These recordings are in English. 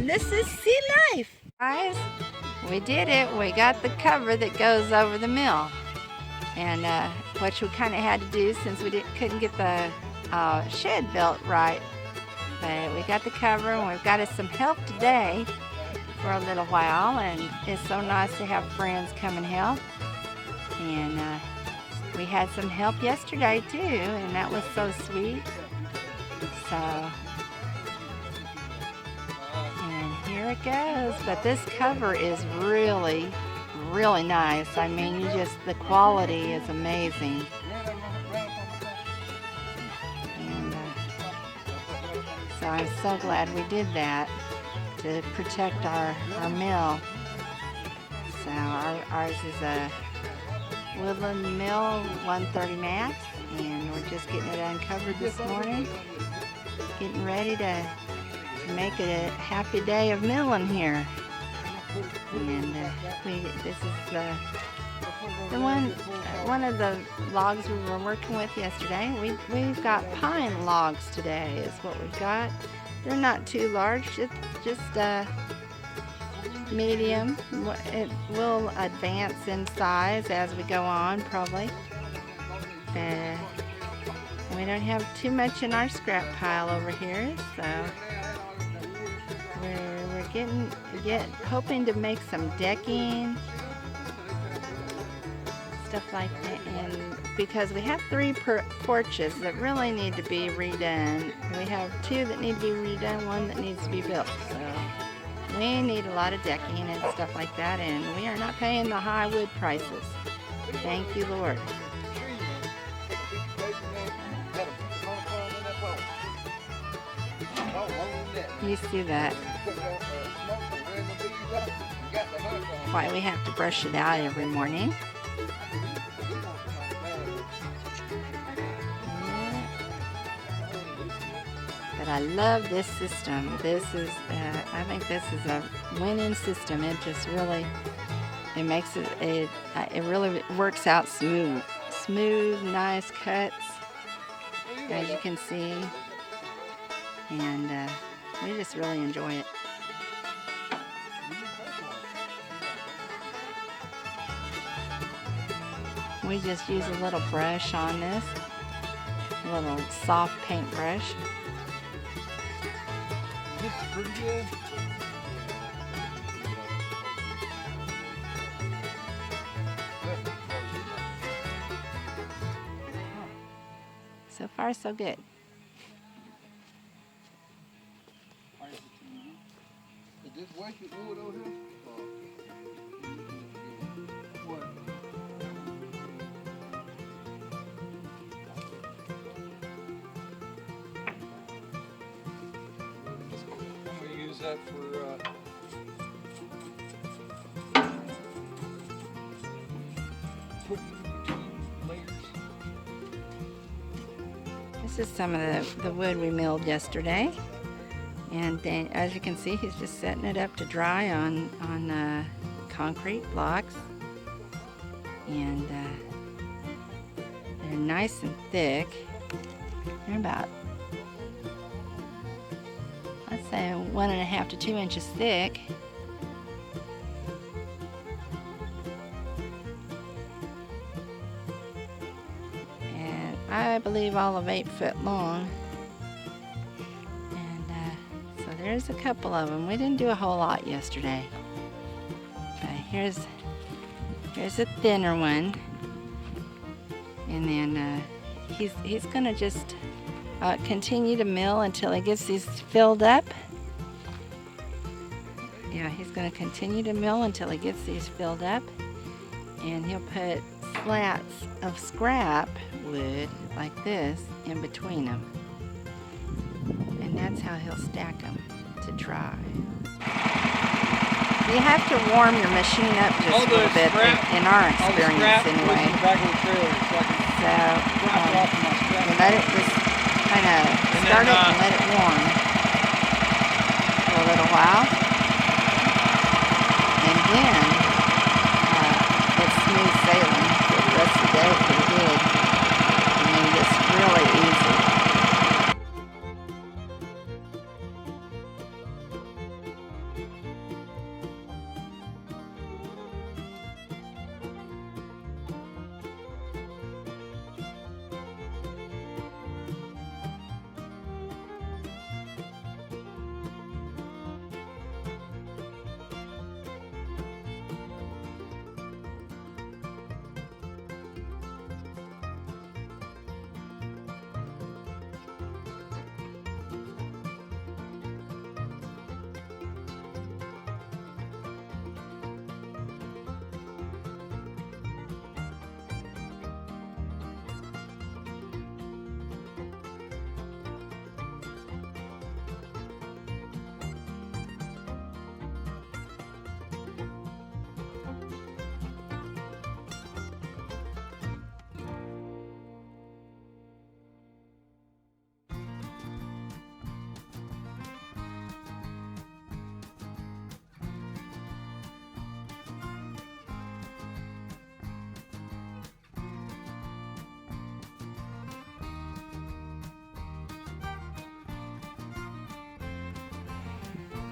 and this is Sea Life. Guys, we did it. We got the cover that goes over the mill, and which we kind of had to do since we couldn't get the shed built right. But we got the cover, and we've got us some help today for a little while, and it's so nice to have friends come and help. And we had some help yesterday too, and that was so sweet. So, and here it goes. But this cover is really, really nice. I mean, the quality is amazing. And so I'm so glad we did that to protect our mill. So ours is a Woodland Mill 130 Max, and we're just getting it uncovered this morning, getting ready to make it a happy day of milling here. And this is the one of the logs we were working with yesterday. We've got pine logs today is what we've got. They're not too large, just medium. It will advance in size as we go on, probably. We don't have too much in our scrap pile over here, so we're hoping to make some decking, stuff like that. And because we have 3 porches that really need to be redone, we have 2 that need to be redone, 1 that needs to be built. So we need a lot of decking and stuff like that, and we are not paying the high wood prices. Thank you, Lord. You see that? Why we have to brush it out every morning. But I love this system. I think this is a winning system. It just really, it really works out smooth. Smooth, nice cuts, as you can see. And we just really enjoy it. We just use a little brush on this, a little soft paint brush. Pretty good. So far, so good. Is this wasted wood over here? What? I'm gonna use that for layers. This is some of the wood we milled yesterday. And then, as you can see, he's just setting it up to dry on concrete blocks. And they're nice and thick. They're about, I'd say, 1.5 to 2 inches thick. And I believe all of 8 foot long. There's a couple of them. We didn't do a whole lot yesterday. But here's a thinner one. And then he's gonna just continue to mill until he gets these filled up. Yeah, he's gonna continue to mill until he gets these filled up. And he'll put slats of scrap wood like this in between them. And that's how he'll stack them to dry. You have to warm your machine up just a little bit, in our experience anyway. So you let it just kind of start it and let it warm for a little while. And then it's smooth sailing for the rest of the day, pretty good. I mean, just really easy.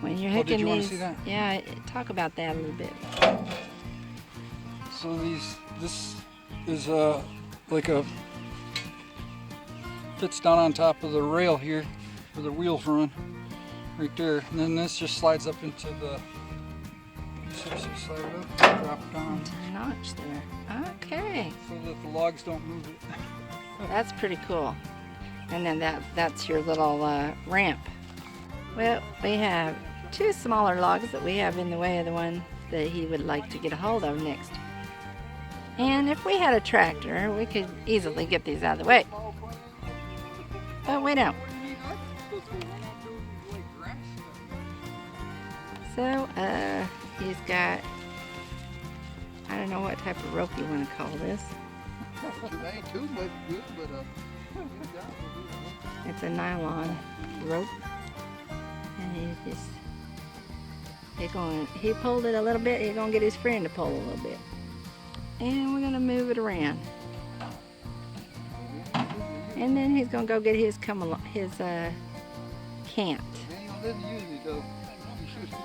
When you're Oh, hooking did you wanna these, see that? yeah, talk about that a little bit. So this is like a, fits down on top of the rail here where the wheels run, right there. And then this just slides up into the, slide it up, drop it down, Into the notch there. Okay, so that the logs don't move it. that's pretty cool. And then that's your little ramp. Well, we have 2 smaller logs that we have in the way of the one that he would like to get a hold of next. And if we had a tractor, we could easily get these out of the way. But we don't. So, he's got, I don't know what type of rope you want to call this. It ain't too much good, but It's a nylon rope. And he pulled it a little bit. He's gonna get his friend to pull a little bit. And we're gonna move it around. And then he's gonna go get his cant.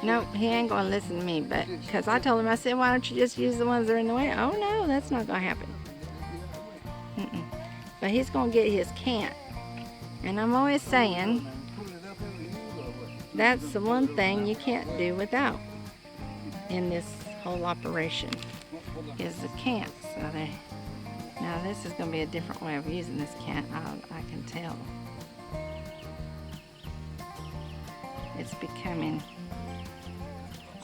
No, he ain't gonna listen to me, but because I told him, I said, why don't you just use the ones that are in the way? Oh no, that's not gonna happen. But he's gonna get his cant. And I'm always saying, that's the one thing you can't do without in this whole operation, is the cant. Now this is going to be a different way of using this cant, I can tell. It's becoming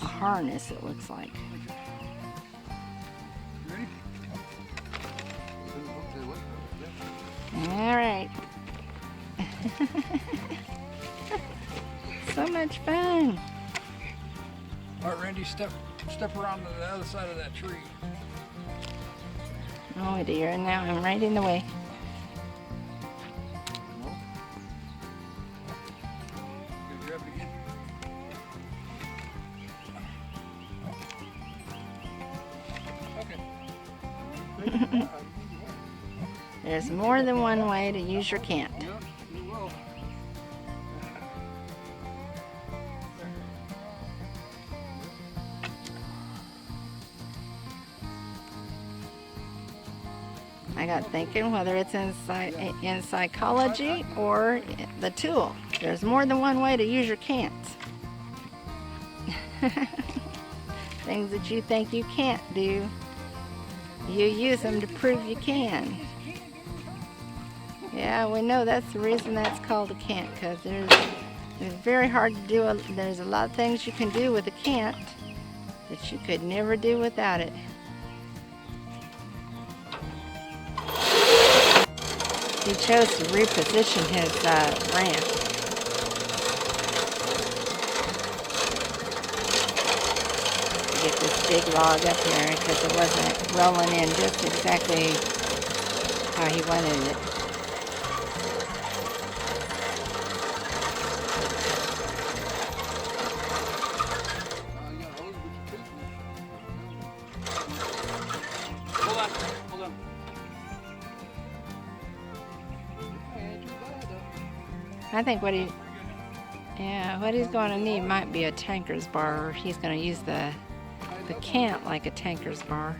a harness, it looks like. All right. So much fun. All right, Randy, step around to the other side of that tree. Oh dear, now I'm right in the way. Grab it again. Okay. There's more than one way to use your cant. Yeah, you will. I got thinking whether it's in psychology or the tool. There's more than one way to use your cant. Things that you think you can't do, you use them to prove you can. Yeah, we know that's the reason that's called a cant, because it's very hard to do. There's a lot of things you can do with a cant that you could never do without it. He chose to reposition his ramp. Get this big log up there because it wasn't rolling in just exactly how he wanted it. Hold on. I think what he's going to need might be a tanker's bar, or he's going to use the cant like a tanker's bar.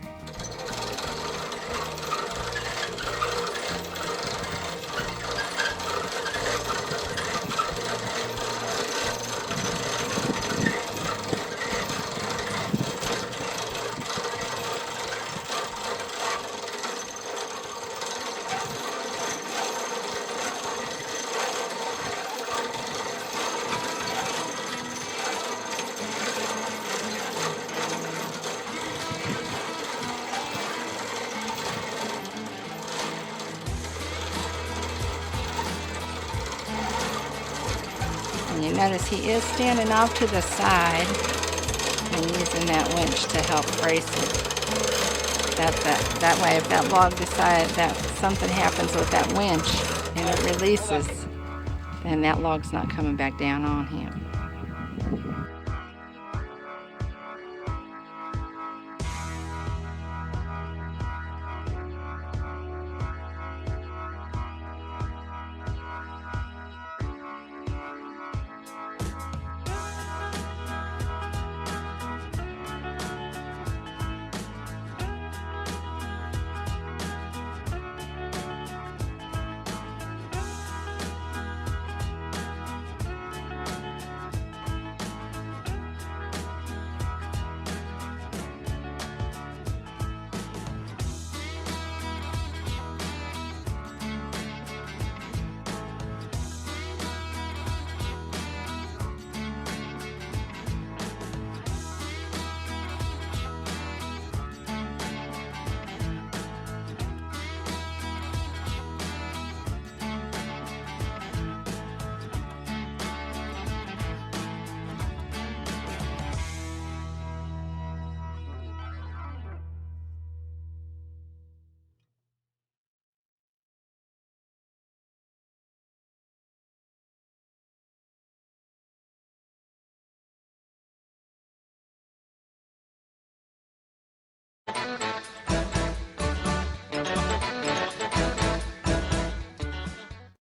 And you notice he is standing off to the side and using that winch to help brace it. That way, if that log decides that something happens with that winch and it releases, then that log's not coming back down on him.